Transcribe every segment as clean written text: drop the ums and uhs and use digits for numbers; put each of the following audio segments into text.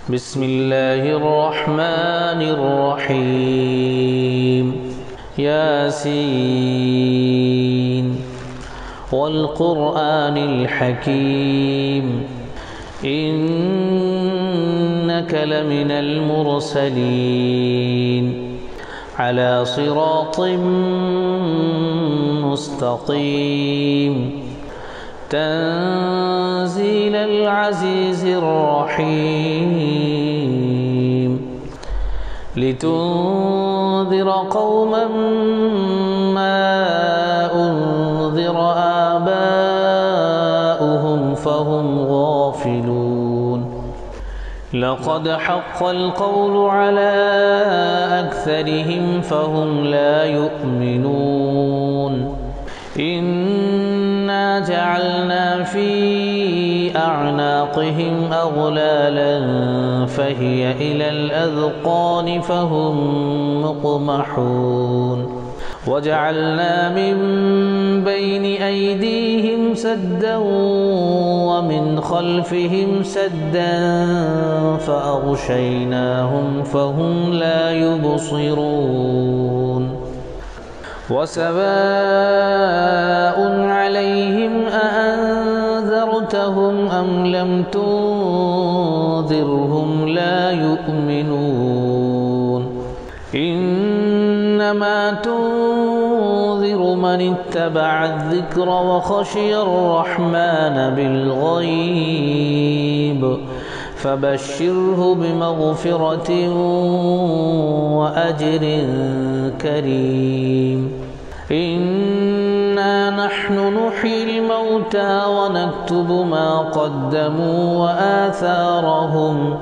بسم الله الرحمن الرحيم ياسين والقرآن الحكيم إنك لمن المرسلين على صراط مستقيم تنزيل العزيز الرحيم لتنذر قوما ما أنذر آباؤهم فهم غافلون لقد حق القول على أكثرهم فهم لا يؤمنون إنا جعلنا في أعناقهم أغلالا فهي إلى الأذقان فهم مقمحون وجعلنا من بين أيديهم سدا ومن خلفهم سدا فأغشيناهم فهم لا يبصرون وسواء عليهم أأنذرتهم أم لم تنذرهم لا يؤمنون إنما تنذر من اتبع الذكر وخشي الرحمن بالغيب فبشره بمغفرة وأجر كريم إنا نحن نحيي الموتى ونكتب ما قدموا وآثارهم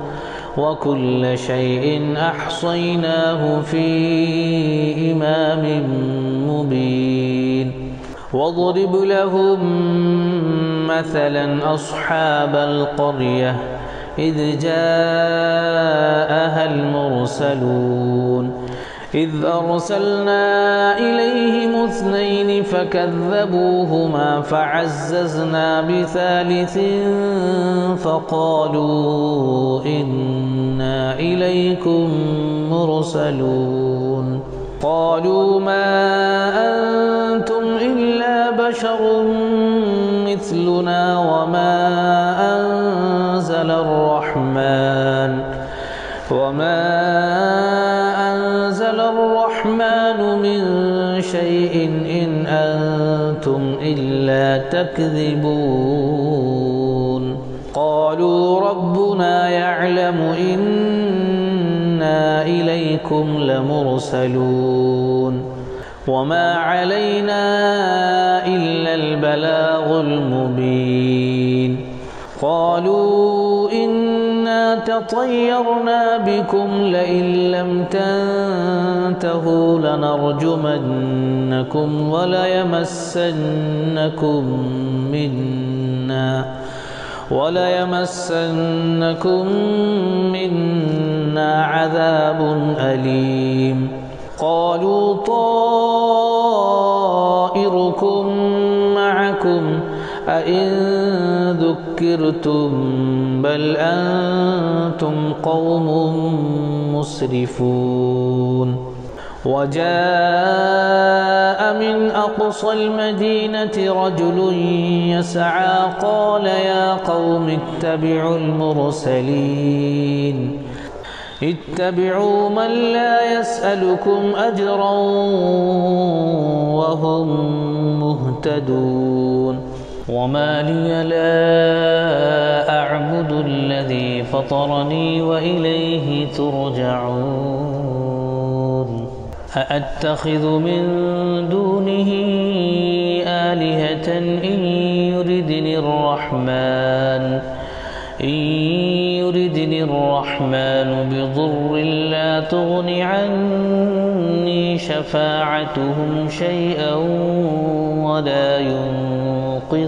وكل شيء أحصيناه في إمام مبين واضرب لهم مثلا أصحاب القرية إذ جاءها المرسلون إذ أرسلنا إليهم اثنين فكذبوهما فعززنا بثالث فقالوا إنا إليكم مرسلون قالوا ما أنتم إلا بشر مثلنا وما أنزل الرحمن من شيء إن أنتم إلا تكذبون قالوا ربنا يعلم إنا إليكم لمرسلون وما علينا إلا البلاغ المبين قالوا إنا تطيرنا بكم لئن لم تنتهوا لنرجمنكم وليمسنكم منا عذاب أليم قالوا طائركم معكم أئن ذكرتم بل أنتم قوم مسرفون وجاء من أقصى المدينة رجل يسعى قال يا قوم اتبعوا المرسلين اتبعوا من لا يسألكم أجرا وهم مهتدون وما لي لا أعبد الذي فطرني وإليه ترجعون أأتخذ من دونه آلهة إن يردني الرحمن بضر لا تغن عني شفاعتهم شيئا ولا ينقذون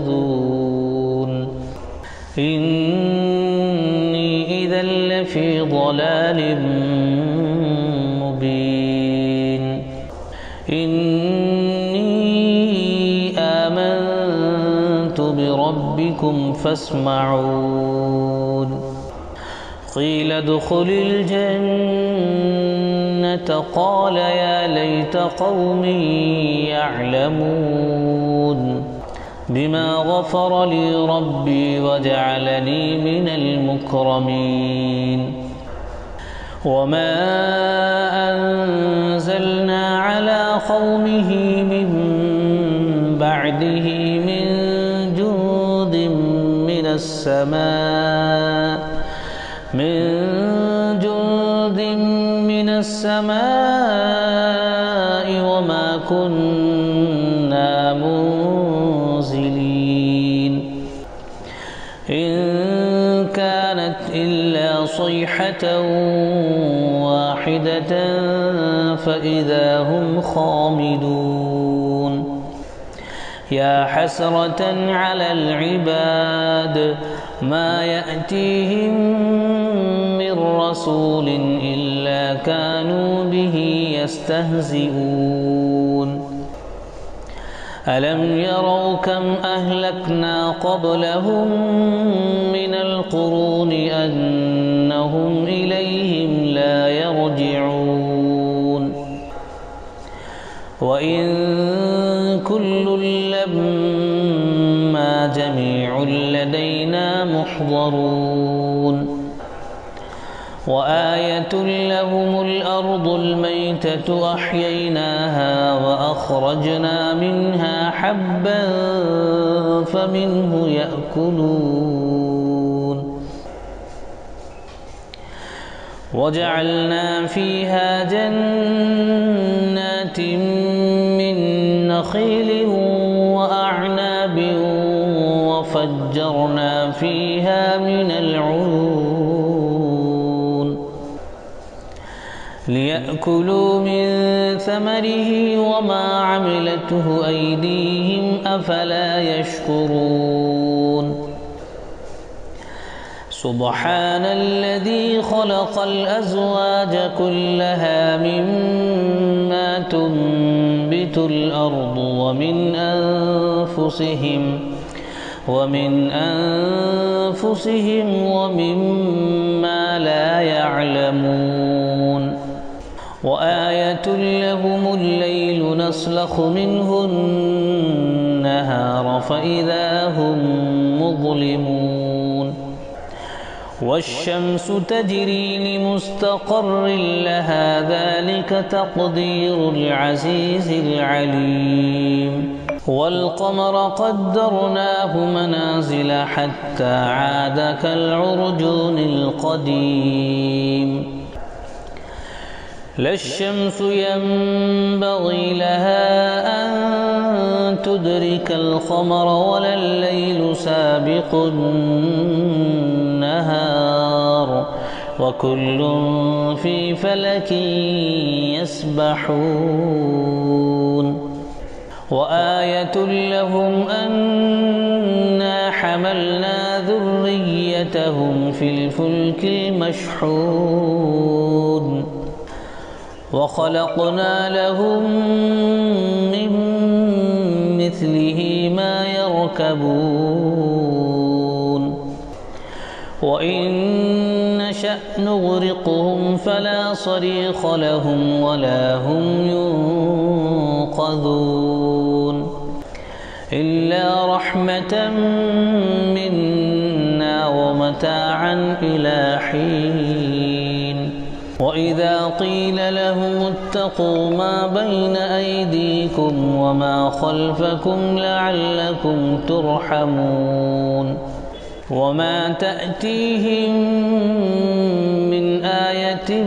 إني إذا لفي ضلال مبين إني آمنت بربكم فاسمعون قيل ادخل الجنة قال يا ليت قومي يعلمون بما غفر لي ربي وجعلني من المكرمين وما أنزلنا على قومه من بعده من جند من السماء وما كنا منزلين إن كانت إلا صيحة واحدة فإذا هم خامدون يا حسرة على العباد ما يأتيهم من رسول إلا كانوا به يستهزئون ألم يروا كم أهلكنا قبلهم من القرون أنهم إليهم لا يرجعون وإن كل لما جميع لدينا محضرون وآية لهم الأرض الميتة أحييناها وأخرجنا منها حبا فمنه يأكلون وجعلنا فيها جنات من نخيل وأعناب وفجرنا فيها من العيون ليأكلوا من ثمره وما عملته أيديهم أفلا يشكرون سبحان الذي خلق الأزواج كلها مما تنبت الأرض ومن أنفسهم ومما لا يعلمون وآية لهم الليل نسلخ منه النهار فإذا هم مظلمون والشمس تجري لمستقر لها ذلك تقدير العزيز العليم والقمر قدرناه منازل حتى عاد كالعرجون القديم لا الشمس ينبغي لها أن تدرك القمر ولا الليل سابق النهار وكل في فلك يسبحون وآية لهم أنا حملنا ذريتهم في الفلك المشحون وخلقنا لهم من مثله ما يركبون وإن نشأ نغرقهم فلا صريخ لهم ولا هم ينقذون إلا رحمة منا ومتاعا إلى حين وإذا قيل لهم اتقوا ما بين أيديكم وما خلفكم لعلكم ترحمون وما تأتيهم من آية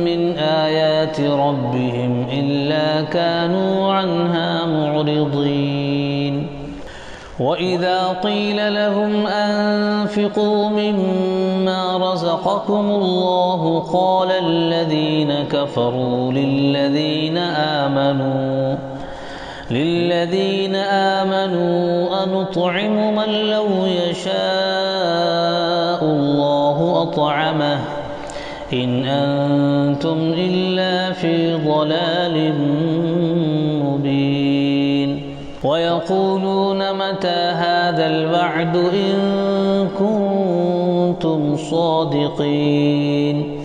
من آيات ربهم إلا كانوا عنها معرضين وإذا قيل لهم أنفقوا مما رزقكم الله قال الذين كفروا للذين آمنوا أنطعم من لو يشاء الله أطعمه إن أنتم إلا في ضلال مبين ويقولون متى هذا الوعد إن كنتم كنتم صادقين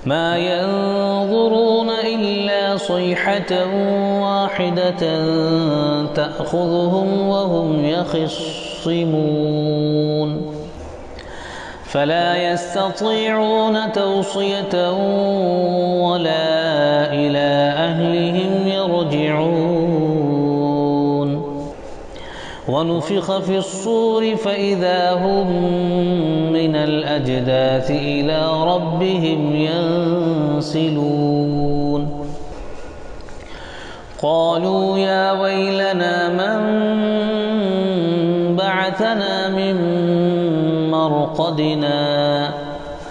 ما ينظرون إلا صيحة واحدة تأخذهم وهم يخصمون فلا يستطيعون توصية ولا إلى أهلهم يرجعون ونفخ في الصور فإذا هم من الأجداث إلى ربهم ينسلون قالوا يا ويلنا من بعثنا من مرقدنا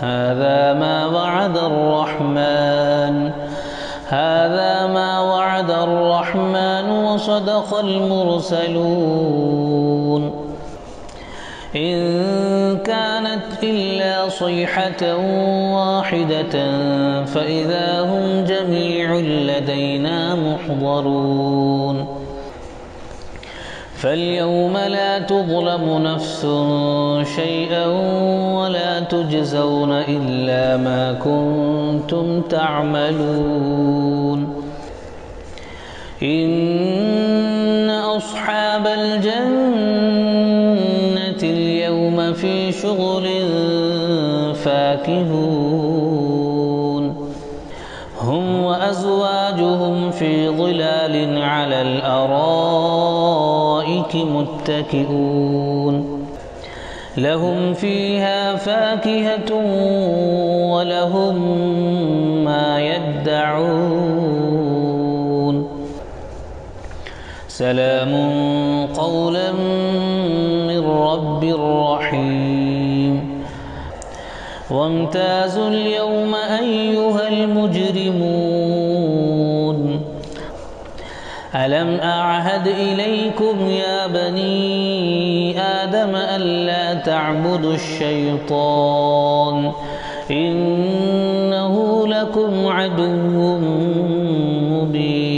هذا ما وعد الرحمن وصدق المرسلون إن كانت إلا صيحة واحدة فإذا هم جميع لدينا محضرون فاليوم لا تظلم نفس شيئا ولا تجزون إلا ما كنتم تعملون إن أصحاب الجنة اليوم في شغل فاكهون هم وأزواجهم في ظلال على الأرائك متكئون لهم فيها فاكهة ولهم ما يدعون سلام قولا من رب رحيم وامتازوا اليوم أيها المجرمون ألم أعهد إليكم يا بني آدم ألا تعبدوا الشيطان إنه لكم عدو مبين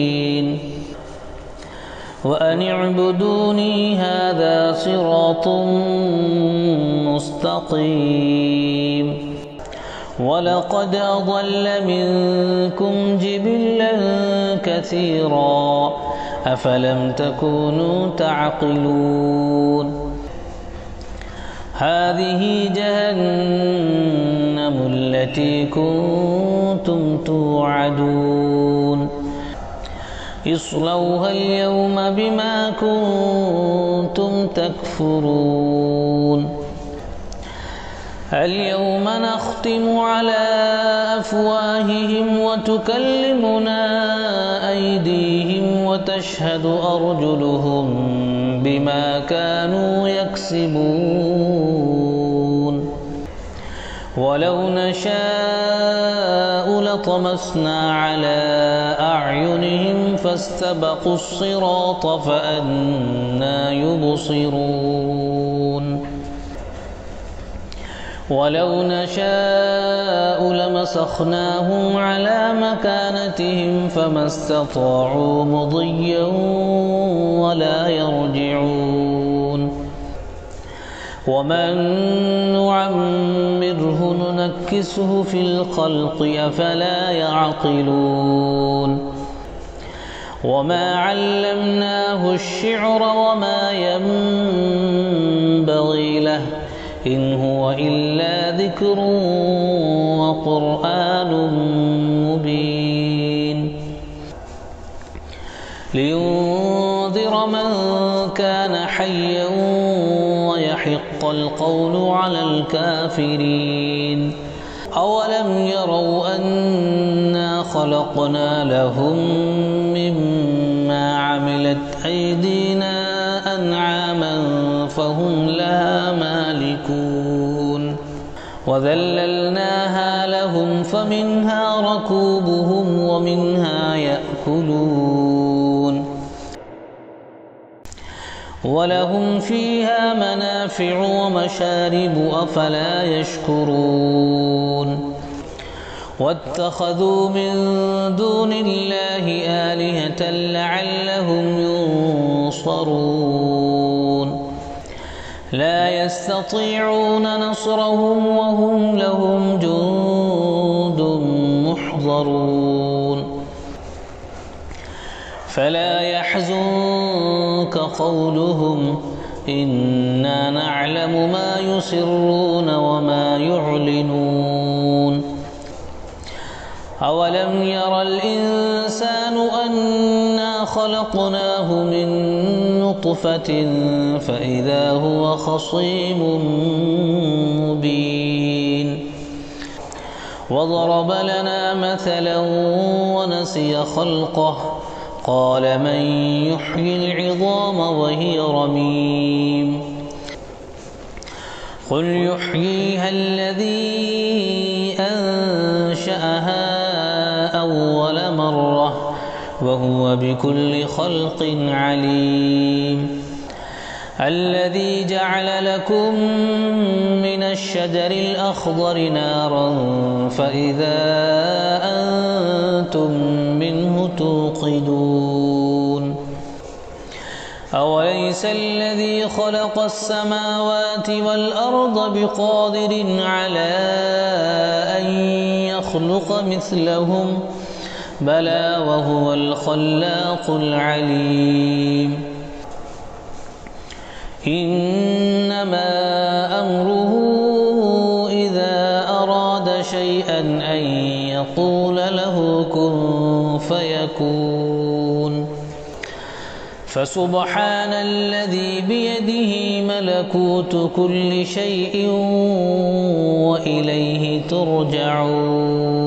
وأن اعبدوني هذا صراط مستقيم ولقد أضل منكم جبلا كثيرا أفلم تكونوا تعقلون هذه جهنم التي كنتم توعدون اصلوها اليوم بما كنتم تكفرون اليوم نختم على أفواههم وتكلمنا أيديهم وتشهد أرجلهم بما كانوا يكسبون ولو نشاء لطمسنا على أعينهم فاستبقوا الصراط فأنى يبصرون ولو نشاء لمسخناهم على مكانتهم فما استطاعوا مضيا ولا يرجعون ومن نعمره ننكسه في الخلق أفلا يعقلون وما علمناه الشعر وما ينبغي له إن هو إلا ذكر وقرآن مبين لينذر من كان حيا ويحق القول على الكافرين أولم يروا أنا خلقنا لهم مما عملت أيدينا أنعاما فهم لها مالكون وذللناها لهم فمنها ركوبهم ومنها يأكلون ولهم فيها منافع ومشارب أفلا يشكرون واتخذوا من دون الله آلهة لعلهم ينصرون لا يستطيعون نصرهم وهم لهم جند محضرون فلا يحزنك قولهم إنا نعلم ما يسرون وما يعلنون أولم ير الإنسان أنا خلقناه من نطفة فإذا هو خصيم مبين وضرب لنا مثلا ونسي خلقه قال من يحيي العظام وهي رميم قل يحييها الذي أنشأها أول مرة وهو بكل خلق عليم الذي جعل لكم من الشجر الأخضر نارا فإذا أنتم منه توقدون أوليس الذي خلق السماوات والأرض بقادر على أن يخلق مثلهم بلى وهو الخلاق العليم إنما أمره إذا أراد شيئا أن يقول له كن فيكون فسبحان الذي بيده ملكوت كل شيء وإليه ترجعون